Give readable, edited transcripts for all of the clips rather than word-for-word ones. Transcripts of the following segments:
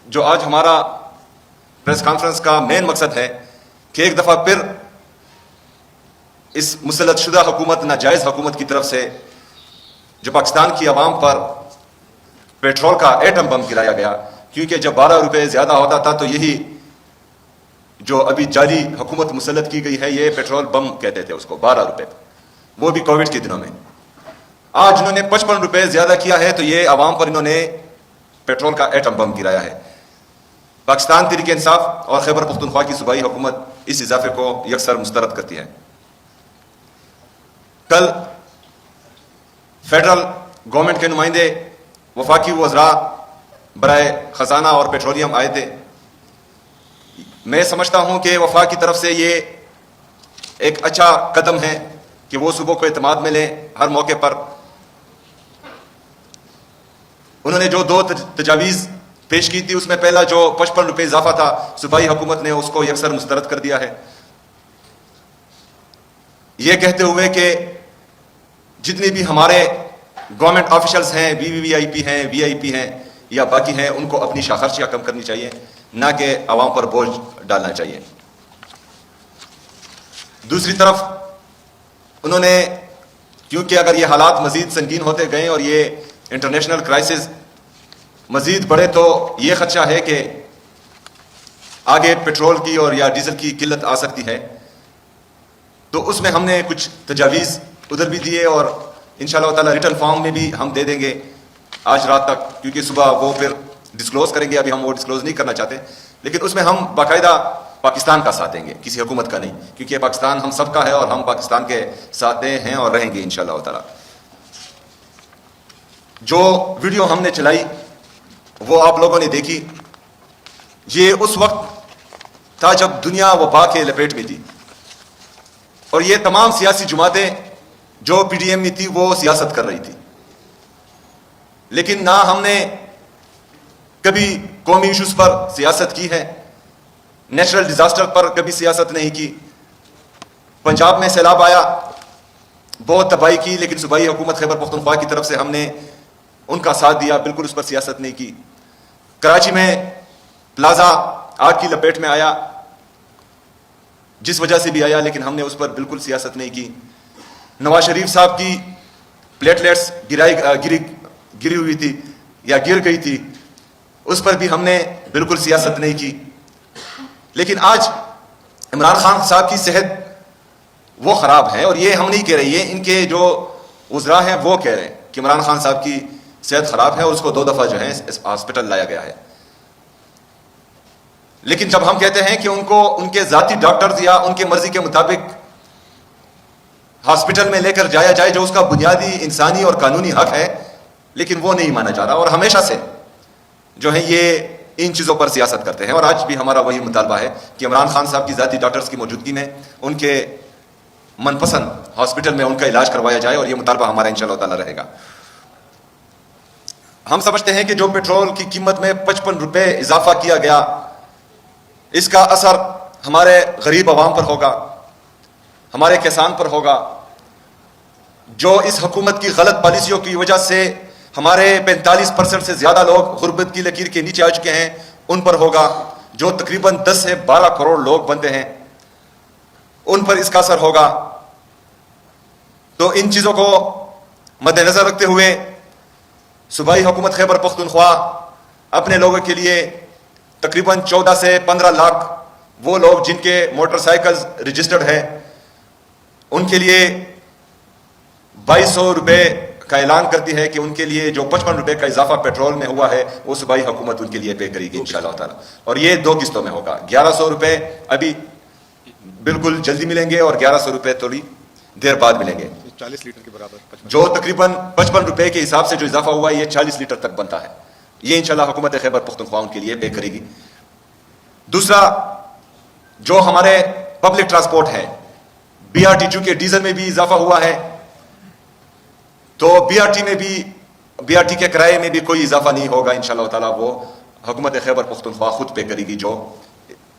جو آج ہمارا پریس کانفرنس کا مین مقصد ہے کہ ایک دفعہ پھر اس مسلط شدہ حکومت، ناجائز حکومت کی طرف سے جو پاکستان کی عوام پر پیٹرول کا ایٹم بم گرایا گیا، کیونکہ جب 12 روپے زیادہ ہوتا تھا تو یہی جو ابھی جاری حکومت مسلط کی گئی ہے یہ پیٹرول بم کہتے تھے اس کو، 12 روپے، وہ بھی کووڈ کے دنوں میں۔ آج انہوں نے 55 روپے زیادہ کیا ہے تو یہ عوام پر انہوں نے پیٹرول کا ایٹم بم گرایا ہے۔ پاکستان تحریک انصاف اور خیبر پختونخوا کی صوبائی حکومت اس اضافے کو یکسر مسترد کرتی ہے۔ کل فیڈرل گورنمنٹ کے نمائندے وفاقی وزراء برائے خزانہ اور پیٹرولیم آئے تھے۔ میں سمجھتا ہوں کہ وفاق کی طرف سے یہ ایک اچھا قدم ہے کہ وہ صوبوں کو اعتماد میں لیں ہر موقع پر۔ انہوں نے جو 2 تجاویز پیش کی تھی، اس میں پہلا جو 55 روپے اضافہ تھا، صوبائی حکومت نے اس کو یکسر مسترد کر دیا ہے، یہ کہتے ہوئے کہ جتنے بھی ہمارے گورنمنٹ آفیشلز ہیں، وی آئی پی ہیں یا باقی ہیں، ان کو اپنی شاخرچیاں کم کرنی چاہیے، نہ کہ عوام پر بوجھ ڈالنا چاہیے۔ دوسری طرف انہوں نے، کیونکہ اگر یہ حالات مزید سنگین ہوتے گئے اور یہ انٹرنیشنل کرائسس مزید بڑھے تو یہ خدشہ ہے کہ آگے پیٹرول کی اور یا ڈیزل کی قلت آ سکتی ہے، تو اس میں ہم نے کچھ تجاویز ادھر بھی دیے اور انشاءاللہ تعالی ریٹن فارم میں بھی ہم دے دیں گے آج رات تک، کیونکہ صبح وہ پھر ڈسکلوز کریں گے، ابھی ہم وہ ڈسکلوز نہیں کرنا چاہتے، لیکن اس میں ہم باقاعدہ پاکستان کا ساتھ دیں گے، کسی حکومت کا نہیں، کیونکہ پاکستان ہم سب کا ہے اور ہم پاکستان کے ساتھ ہیں اور رہیں گے انشاءاللہ تعالی۔ جو ویڈیو ہم نے چلائی وہ آپ لوگوں نے دیکھی، یہ اس وقت تھا جب دنیا وبا کے لپیٹ میں تھی اور یہ تمام سیاسی جماعتیں جو پی ڈی ایم میں تھی وہ سیاست کر رہی تھی، لیکن نہ ہم نے کبھی قومی ایشوز پر سیاست کی ہے، نیچرل ڈیزاسٹر پر کبھی سیاست نہیں کی۔ پنجاب میں سیلاب آیا، بہت تباہی کی، لیکن صوبائی حکومت خیبر پختونخوا کی طرف سے ہم نے ان کا ساتھ دیا، بالکل اس پر سیاست نہیں کی۔ کراچی میں پلازا آگ کی لپیٹ میں آیا، جس وجہ سے بھی آیا، لیکن ہم نے اس پر بالکل سیاست نہیں کی۔ نواز شریف صاحب کی پلیٹلیٹس گری ہوئی تھی یا گر گئی تھی، اس پر بھی ہم نے بالکل سیاست نہیں کی۔ لیکن آج عمران خان صاحب کی صحت وہ خراب ہے، اور یہ ہم نہیں کہہ رہے، یہ ان کے جو وزراء ہیں وہ کہہ رہے ہیں کہ عمران خان صاحب کی صحت خراب ہے اور اس کو 2 دفعہ جو ہے ہاسپٹل لایا گیا ہے۔ لیکن جب ہم کہتے ہیں کہ ان کو ان کے ذاتی ڈاکٹرز یا ان کے مرضی کے مطابق ہاسپٹل میں لے کر جایا جائے، جو اس کا بنیادی انسانی اور قانونی حق ہے، لیکن وہ نہیں مانا جا رہا، اور ہمیشہ سے جو ہے یہ ان چیزوں پر سیاست کرتے ہیں۔ اور آج بھی ہمارا وہی مطالبہ ہے کہ عمران خان صاحب کی ذاتی ڈاکٹرز کی موجودگی میں ان کے من پسند ہاسپٹل میں ان کا علاج کروایا جائے، اور یہ مطالبہ ہمارا انشاءاللہ تعالی رہے گا۔ ہم سمجھتے ہیں کہ جو پیٹرول کی قیمت میں 55 روپے اضافہ کیا گیا، اس کا اثر ہمارے غریب عوام پر ہوگا، ہمارے کسان پر ہوگا، جو اس حکومت کی غلط پالیسیوں کی وجہ سے ہمارے 45% سے زیادہ لوگ غربت کی لکیر کے نیچے آ چکے ہیں، ان پر ہوگا، جو تقریباً 10 سے 12 کروڑ لوگ بنتے ہیں ان پر اس کا اثر ہوگا۔ تو ان چیزوں کو مد نظر رکھتے ہوئے صوبائی حکومت خیبر پختونخوا اپنے لوگوں کے لیے تقریباً 14 سے 15 لاکھ وہ لوگ جن کے موٹر سائیکلز رجسٹرڈ ہیں، ان کے لیے 2200 روپے کا اعلان کرتی ہے کہ ان کے لیے جو 55 روپے کا اضافہ پیٹرول میں ہوا ہے وہ صوبائی حکومت ان کے لیے پے کرے گی انشاءاللہ تعالی، اور یہ 2 قسطوں میں ہوگا۔ 1100 روپے ابھی بالکل جلدی ملیں گے اور 1100 روپے تھوڑی دیر بعد ملیں گے، 40 لیٹر کے برابر، جو تقریباً 55 روپے کے حساب سے جو اضافہ ہوا ہے یہ 40 لیٹر تک بنتا ہے۔ یہ انشاءاللہ حکومت خیبر پختونخوا ان کے لیے پے کرے گی۔ دوسرا، جو ہمارے پبلک ٹرانسپورٹ ہے، بی آر ٹی، چونکہ ڈیزل میں بھی اضافہ ہوا ہے تو بی آر ٹی کے کرائے میں بھی کوئی اضافہ نہیں ہوگا انشاءاللہ تعالی، وہ حکومت خیبر پختونخوا خود پے کرے گی جو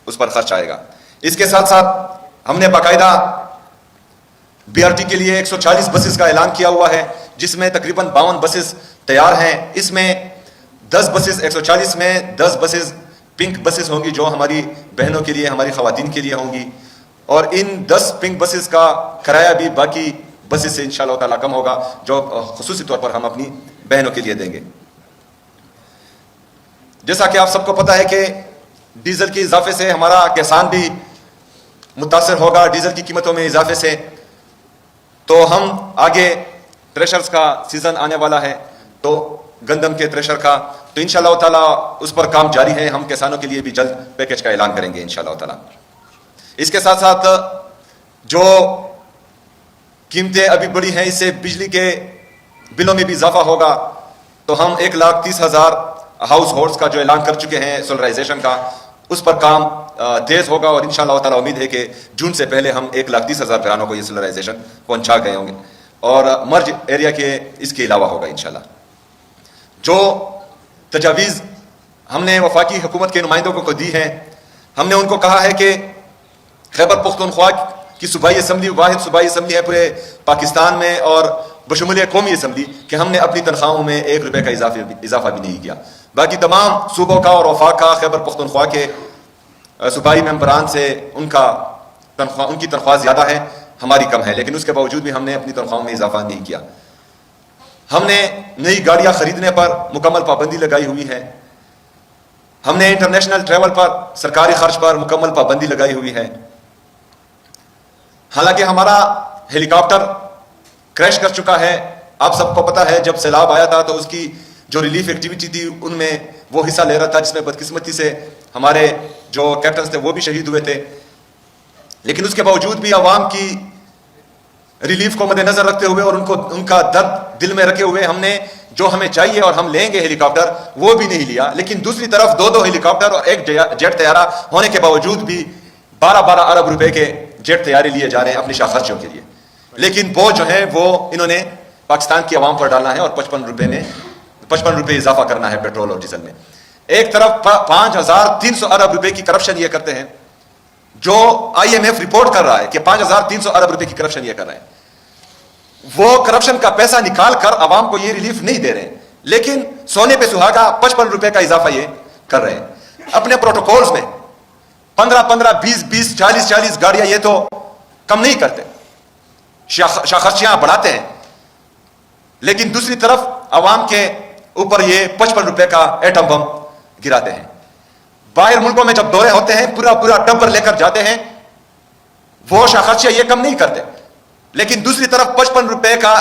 اس پر خرچ آئے گا۔ اس کے ساتھ ساتھ ہم نے باقاعدہ بی آر ٹی کے لیے 140 بسز کا اعلان کیا ہوا ہے، جس میں تقریباً 52 بسز تیار ہیں۔ اس میں 10 بسز 140 میں 10 بسز پنک بسز ہوں گی جو ہماری بہنوں کے لیے ہماری خواتین کے لیے ہوں گی, اور ان 10 پنک بسز کا کرایہ بھی باقی بسز سے انشاءاللہ تعالیٰ کم ہوگا جو خصوصی طور پر ہم اپنی بہنوں کے لیے دیں گے. جیسا کہ آپ سب کو پتہ ہے کہ ڈیزل کے اضافے سے ہمارا کسان بھی متاثر ہوگا, ڈیزل کی قیمتوں میں اضافے سے. تو ہم آگے تھریشرز کا سیزن آنے والا ہے, تو گندم کے تھریشر کا, تو انشاءاللہ تعالیٰ اس پر کام جاری ہے. ہم کسانوں کے لیے بھی جلد پیکیج کا اعلان کریں گے انشاءاللہ تعالیٰ. اس کے ساتھ ساتھ جو قیمتیں ابھی بڑی ہیں, اس سے بجلی کے بلوں میں بھی اضافہ ہوگا. تو ہم 1,30,000 ہاؤس ہولڈز کا جو اعلان کر چکے ہیں سولرائزیشن کا, اس پر کام تیز ہوگا, اور انشاءاللہ تعالیٰ امید ہے کہ جون سے پہلے ہم 1,30,000 گھرانوں کو یہ سولرائزیشن پہنچا گئے ہوں گے, اور مرج ایریا کے اس کے علاوہ ہوگا انشاءاللہ. جو تجاویز ہم نے وفاقی حکومت کے نمائندوں کو دی ہیں, ہم نے ان کو کہا ہے کہ خیبر پختونخوا کی صوبائی اسمبلی واحد صوبائی اسمبلی ہے پورے پاکستان میں اور بشمول قومی اسمبلی, کہ ہم نے اپنی تنخواہوں میں 1 روپے کا اضافہ بھی نہیں کیا. باقی تمام صوبوں کا اور وفاق کا خیبر پختونخوا کے صوبائی ممبران سے ان کی تنخواہ زیادہ ہے, ہماری کم ہے, لیکن اس کے باوجود بھی ہم نے اپنی تنخواہوں میں اضافہ نہیں کیا. ہم نے نئی گاڑیاں خریدنے پر مکمل پابندی لگائی ہوئی ہے. ہم نے انٹرنیشنل ٹریول پر سرکاری خرچ پر مکمل پابندی لگائی ہوئی ہے. حالانکہ ہمارا ہیلی کاپٹر کریش کر چکا ہے, آپ سب کو پتہ ہے جب سیلاب آیا تھا تو اس کی جو ریلیف ایکٹیویٹی تھی ان میں وہ حصہ لے رہا تھا, جس میں بدقسمتی سے ہمارے جو کیپٹنز تھے وہ بھی شہید ہوئے تھے. لیکن اس کے باوجود بھی عوام کی ریلیف کو مد نظر رکھتے ہوئے اور ان کا درد دل میں رکھے ہوئے ہم نے جو ہمیں چاہیے اور ہم لیں گے ہیلی کاپٹر وہ بھی نہیں لیا. لیکن دوسری طرف 2 ہیلی کاپٹر اور 1 جیٹ طیارہ ہونے کے باوجود بھی 12 ارب روپے کے جیٹ طیارے لیے جا رہے ہیں اپنی شاہ خرچوں کے لیے. لیکن وہ جو ہے وہ انہوں نے پاکستان کی عوام پر ڈالنا ہے اور 55 روپے اضافہ کرنا ہے پیٹرول اور ڈیزل میں. ایک طرف 5,300 ارب روپے کی کرپشن یہ کرتے ہیں, جو IMF رپورٹ کر رہا ہے کہ 5,300 ارب روپے کی کرپشن یہ کر رہے ہیں. وہ کرپشن کا پیسہ نکال کر عوام کو یہ ریلیف نہیں دے رہے ہیں, لیکن سونے پہ سہاگا 55 روپے کا اضافہ یہ کر رہے ہیں. اپنے پروٹوکولز میں 15 20 40 گاڑیاں یہ تو کم نہیں کرتے, شاخرچیاں بڑھاتے ہیں, لیکن دوسری طرف عوام کے اوپر یہ 55 روپے کا ایٹم بم گراتے ہیں. باہر ملکوں میں جب دورے ہوتے ہیں پورا ٹبر لے کر جاتے ہیں, وہ شاخرچیاں یہ کم نہیں کرتے, لیکن دوسری طرف 55 روپے کا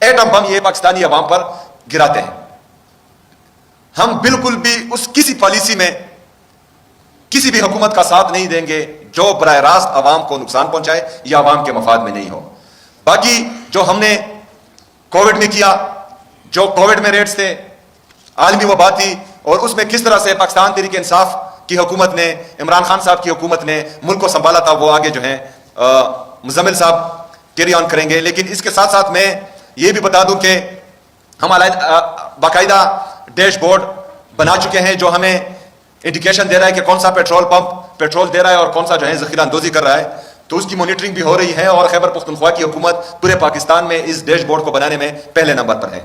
ایٹم بم یہ پاکستانی عوام پر گراتے ہیں. ہم بالکل بھی کسی پالیسی میں کسی بھی حکومت کا ساتھ نہیں دیں گے جو براہ راست عوام کو نقصان پہنچائے یا عوام کے مفاد میں نہیں ہو. باقی جو ہم نے کووڈ میں کیا, جو کووڈ میں ریٹس تھے, عالمی وبا تھی, اور اس میں کس طرح سے پاکستان تحریک انصاف کی حکومت نے, عمران خان صاحب کی حکومت نے ملک کو سنبھالا تھا, وہ آگے جو ہیں مزمل صاحب کیری آن کریں گے. لیکن اس کے ساتھ ساتھ میں یہ بھی بتا دوں کہ ہم باقاعدہ ڈیش بورڈ بنا چکے ہیں جو ہمیں انڈیکیشن دے رہا ہے کہ کون سا پیٹرول پمپ پیٹرول دے رہا ہے اور کون سا جو ہے ذخیرہ اندوزی کر رہا ہے. تو اس کی مانیٹرنگ بھی ہو رہی ہے, اور خیبر پختونخوا کی حکومت پورے پاکستان میں اس ڈیش بورڈ کو بنانے میں پہلے نمبر پر ہے.